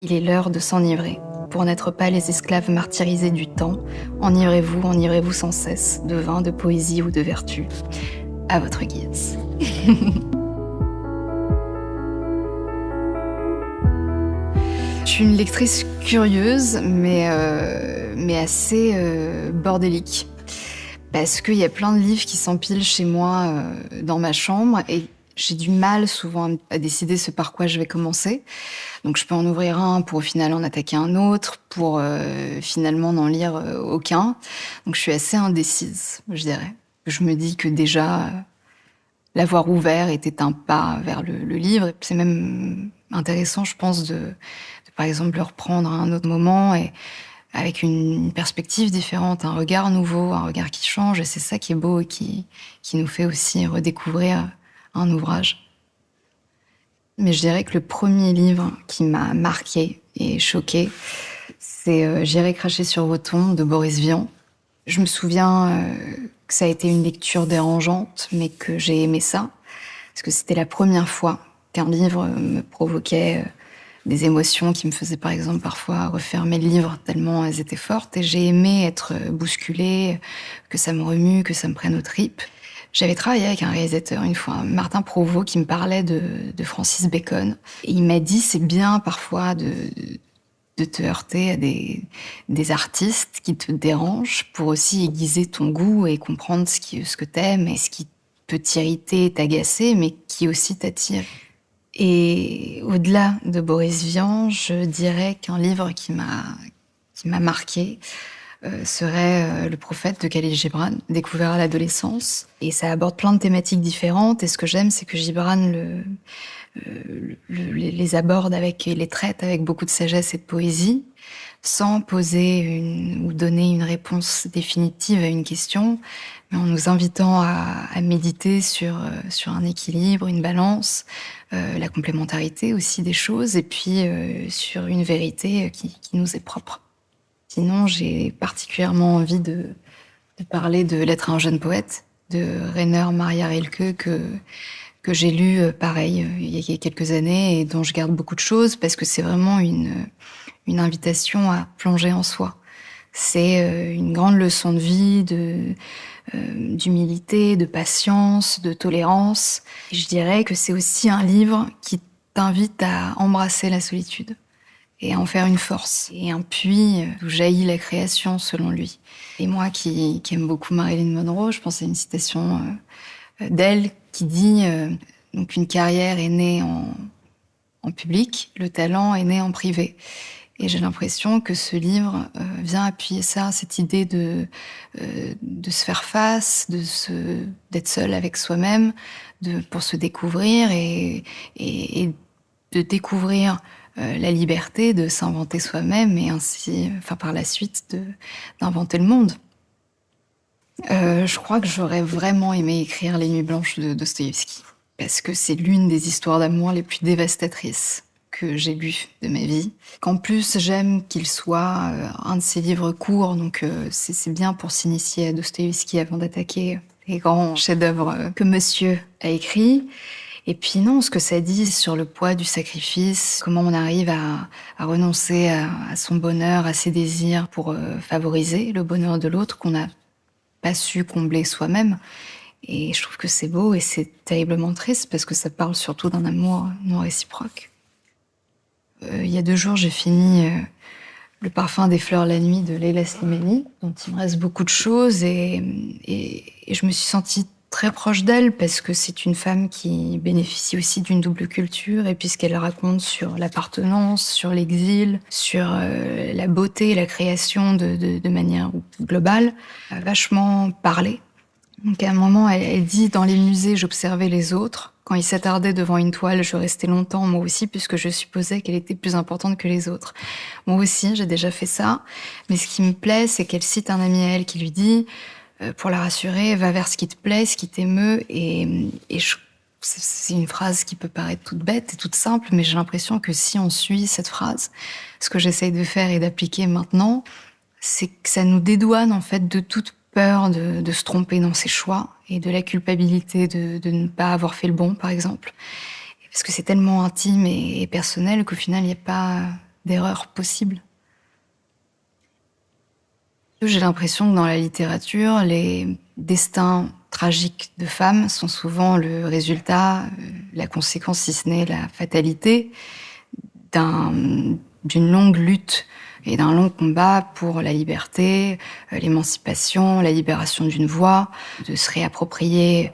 Il est l'heure de s'enivrer. Pour n'être pas les esclaves martyrisés du temps, enivrez-vous sans cesse, de vin, de poésie ou de vertu. À votre guise. Je suis une lectrice curieuse, mais assez bordélique. Parce qu'il y a plein de livres qui s'empilent chez moi dans ma chambre et j'ai du mal souvent à décider ce par quoi je vais commencer. Donc je peux en ouvrir un pour au final en attaquer un autre, pour finalement n'en lire aucun. Donc je suis assez indécise, je dirais. Je me dis que déjà, l'avoir ouvert était un pas vers le livre. C'est même intéressant, je pense, de par exemple le reprendre à un autre moment et avec une perspective différente, un regard nouveau, un regard qui change. Et c'est ça qui est beau et qui nous fait aussi redécouvrir un ouvrage. Mais je dirais que le premier livre qui m'a marqué et choqué, c'est J'irai cracher sur vos tombes de Boris Vian. Je me souviens que ça a été une lecture dérangeante, mais que j'ai aimé ça, parce que c'était la première fois qu'un livre me provoquait des émotions qui me faisaient par exemple parfois refermer le livre tellement elles étaient fortes, et j'ai aimé être bousculée, que ça me remue, que ça me prenne aux tripes. J'avais travaillé avec un réalisateur une fois, Martin Provost, qui me parlait de Francis Bacon. Et il m'a dit, c'est bien parfois de te heurter à des artistes qui te dérangent pour aussi aiguiser ton goût et comprendre ce que t'aimes et ce qui peut t'irriter, t'agacer, mais qui aussi t'attire. Et au-delà de Boris Vian, je dirais qu'un livre qui m'a marqué serait Le Prophète de Khalil Gibran, découvert à l'adolescence. Et ça aborde plein de thématiques différentes. Et ce que j'aime, c'est que Gibran les aborde et les traite avec beaucoup de sagesse et de poésie, sans poser ou donner une réponse définitive à une question, mais en nous invitant à méditer sur un équilibre, une balance, la complémentarité aussi des choses, et puis sur une vérité qui nous est propre. Sinon, j'ai particulièrement envie de parler de L'être un jeune poète, de Rainer Maria Rilke, que j'ai lu, pareil, il y a quelques années, et dont je garde beaucoup de choses, parce que c'est vraiment une invitation à plonger en soi. C'est une grande leçon de vie, d'humilité, de patience, de tolérance. Et je dirais que c'est aussi un livre qui t'invite à embrasser la solitude et à en faire une force et un puits d'où jaillit la création, selon lui. Et moi qui aime beaucoup Marilyn Monroe, je pense à une citation d'elle qui dit donc une carrière est née en public, le talent est né en privé. Et j'ai l'impression que ce livre vient appuyer ça, cette idée de se faire face, d'être seul avec soi-même, pour se découvrir et de découvrir la liberté de s'inventer soi-même et ainsi, par la suite, d'inventer le monde. Je crois que j'aurais vraiment aimé écrire Les Nuits blanches de Dostoïevski, parce que c'est l'une des histoires d'amour les plus dévastatrices que j'ai lues de ma vie. Qu'en plus, j'aime qu'il soit un de ces livres courts, donc c'est bien pour s'initier à Dostoïevski avant d'attaquer les grands chefs-d'œuvre que monsieur a écrits. Et puis non, ce que ça dit sur le poids du sacrifice, comment on arrive à renoncer à son bonheur, à ses désirs pour favoriser le bonheur de l'autre qu'on n'a pas su combler soi-même. Et je trouve que c'est beau et c'est terriblement triste parce que ça parle surtout d'un amour non réciproque. Il y a 2 jours, j'ai fini Le parfum des fleurs la nuit de Leila Slimani, dont il me reste beaucoup de choses et je me suis sentie très proche d'elle parce que c'est une femme qui bénéficie aussi d'une double culture, et puis ce qu'elle raconte sur l'appartenance, sur l'exil, sur la beauté et la création de manière globale, a vachement parlé. Donc à un moment, elle dit « Dans les musées, j'observais les autres. Quand ils s'attardaient devant une toile, je restais longtemps, moi aussi, puisque je supposais qu'elle était plus importante que les autres. Moi aussi, j'ai déjà fait ça. Mais ce qui me plaît, c'est qu'elle cite un ami à elle qui lui dit « Pour la rassurer, va vers ce qui te plaît, ce qui t'émeut. » C'est une phrase qui peut paraître toute bête et toute simple, mais j'ai l'impression que si on suit cette phrase, ce que j'essaye de faire et d'appliquer maintenant, c'est que ça nous dédouane en fait de toute peur de se tromper dans ses choix et de la culpabilité de ne pas avoir fait le bon, par exemple. Parce que c'est tellement intime et personnel qu'au final, il n'y a pas d'erreurs possibles. J'ai l'impression que dans la littérature, les destins tragiques de femmes sont souvent le résultat, la conséquence, si ce n'est la fatalité, d'une longue lutte et d'un long combat pour la liberté, l'émancipation, la libération d'une voix, de se réapproprier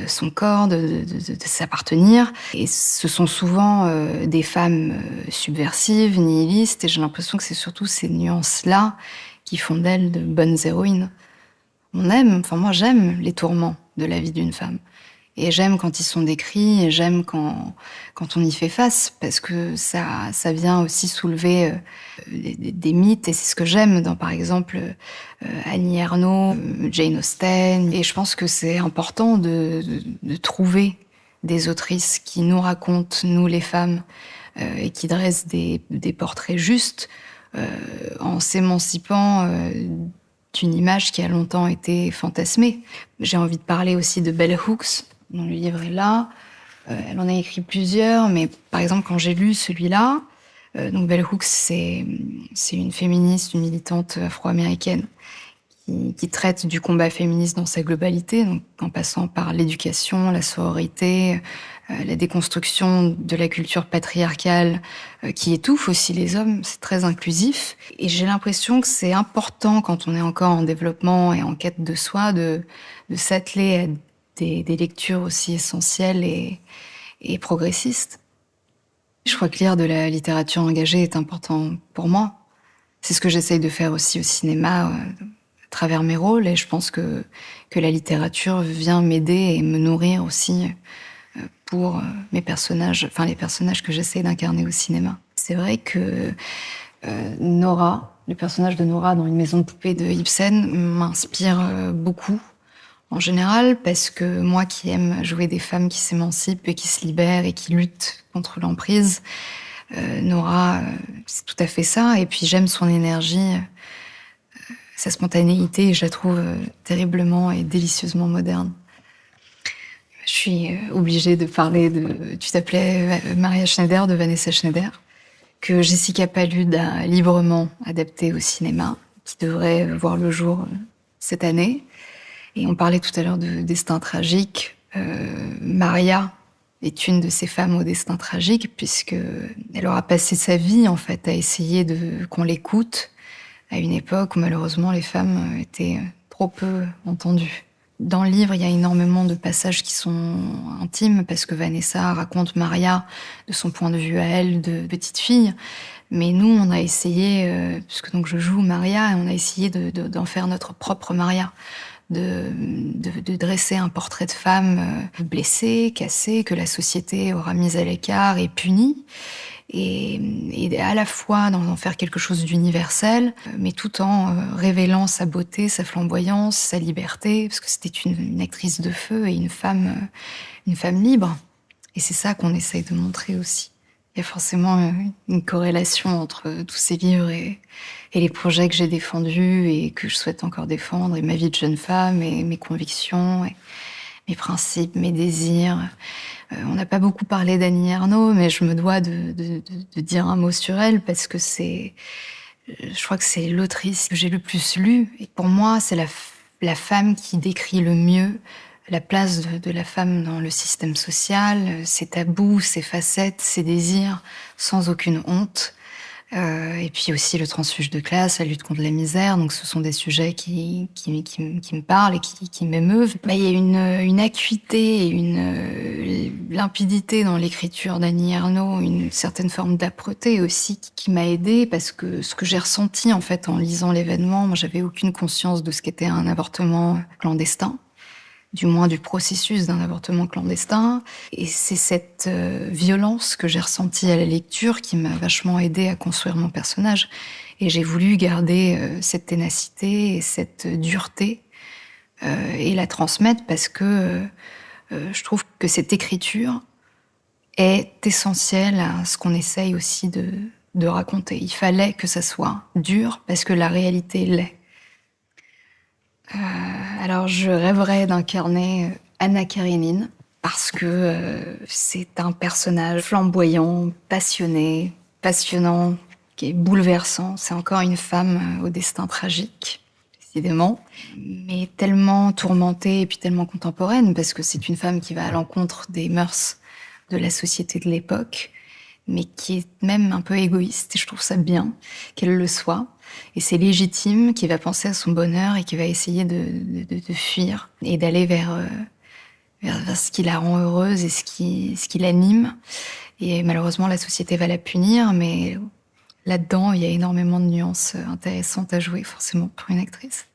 son corps, de s'appartenir. Et ce sont souvent des femmes subversives, nihilistes, et j'ai l'impression que c'est surtout ces nuances-là qui font d'elles de bonnes héroïnes. Moi j'aime les tourments de la vie d'une femme. Et j'aime quand ils sont décrits, et j'aime quand on y fait face, parce que ça vient aussi soulever des mythes, et c'est ce que j'aime dans, par exemple, Annie Ernaux, Jane Austen. Et je pense que c'est important de trouver des autrices qui nous racontent, nous les femmes, et qui dressent des portraits justes, en s'émancipant d'une image qui a longtemps été fantasmée. J'ai envie de parler aussi de Bell Hooks, dont le livre est là. Elle en a écrit plusieurs, mais par exemple, quand j'ai lu celui-là, donc Bell Hooks, c'est une féministe, une militante afro-américaine qui traite du combat féministe dans sa globalité, donc en passant par l'éducation, la sororité, la déconstruction de la culture patriarcale qui étouffe aussi les hommes. C'est très inclusif. Et j'ai l'impression que c'est important, quand on est encore en développement et en quête de soi, de s'atteler à des lectures aussi essentielles et progressistes. Je crois que lire de la littérature engagée est important pour moi. C'est ce que j'essaye de faire aussi au cinéma, à travers mes rôles, et je pense que la littérature vient m'aider et me nourrir aussi pour mes personnages, enfin les personnages que j'essaye d'incarner au cinéma. C'est vrai que Nora, le personnage de Nora dans Une maison de poupée de Ibsen, m'inspire beaucoup, en général, parce que moi qui aime jouer des femmes qui s'émancipent et qui se libèrent et qui luttent contre l'emprise, Nora, c'est tout à fait ça. Et puis j'aime son énergie, sa spontanéité, et je la trouve terriblement et délicieusement moderne. Je suis obligée de parler de... Tu t'appelais Maria Schneider, de Vanessa Schneider, que Jessica Palud a librement adapté au cinéma, qui devrait voir le jour cette année. Et on parlait tout à l'heure de destin tragique. Maria est une de ces femmes au destin tragique, puisque elle aura passé sa vie, en fait, à essayer qu'on l'écoute, à une époque où, malheureusement, les femmes étaient trop peu entendues. Dans le livre, il y a énormément de passages qui sont intimes, parce que Vanessa raconte Maria de son point de vue à elle, de petite fille. Mais nous, on a essayé, puisque donc je joue Maria, et on a essayé d'en faire notre propre Maria. De dresser un portrait de femme blessée, cassée, que la société aura mise à l'écart et punie, et à la fois d'en faire quelque chose d'universel, mais tout en révélant sa beauté, sa flamboyance, sa liberté, parce que c'était une actrice de feu et une femme libre. Et c'est ça qu'on essaye de montrer aussi. Il y a forcément une corrélation entre tous ces livres et les projets que j'ai défendus et que je souhaite encore défendre, et ma vie de jeune femme, et mes convictions, et mes principes, mes désirs. On n'a pas beaucoup parlé d'Annie Ernaux, mais je me dois de dire un mot sur elle, parce que je crois que c'est l'autrice que j'ai le plus lue. Et pour moi, c'est la femme qui décrit le mieux la place de la femme dans le système social, ses tabous, ses facettes, ses désirs, sans aucune honte. Et puis aussi le transfuge de classe, la lutte contre la misère. Donc ce sont des sujets qui me parlent et qui m'émeuvent. Il y a une acuité et une limpidité dans l'écriture d'Annie Ernaux, une certaine forme d'âpreté aussi qui m'a aidée, parce que ce que j'ai ressenti en fait en lisant l'événement, moi j'avais aucune conscience de ce qu'était un avortement clandestin, du moins du processus d'un avortement clandestin. Et c'est cette violence que j'ai ressentie à la lecture qui m'a vachement aidée à construire mon personnage. Et j'ai voulu garder cette ténacité et cette dureté et la transmettre, parce que je trouve que cette écriture est essentielle à ce qu'on essaye aussi de raconter. Il fallait que ça soit dur, parce que la réalité l'est. Alors, je rêverais d'incarner Anna Karénine, parce que c'est un personnage flamboyant, passionné, passionnant, qui est bouleversant. C'est encore une femme au destin tragique, décidément, mais tellement tourmentée et puis tellement contemporaine, parce que c'est une femme qui va à l'encontre des mœurs de la société de l'époque, mais qui est même un peu égoïste, et je trouve ça bien qu'elle le soit. Et c'est légitime, qui va penser à son bonheur et qui va essayer de fuir et d'aller vers ce qui la rend heureuse et ce qui l'anime. Et malheureusement, la société va la punir, mais là-dedans, il y a énormément de nuances intéressantes à jouer, forcément, pour une actrice.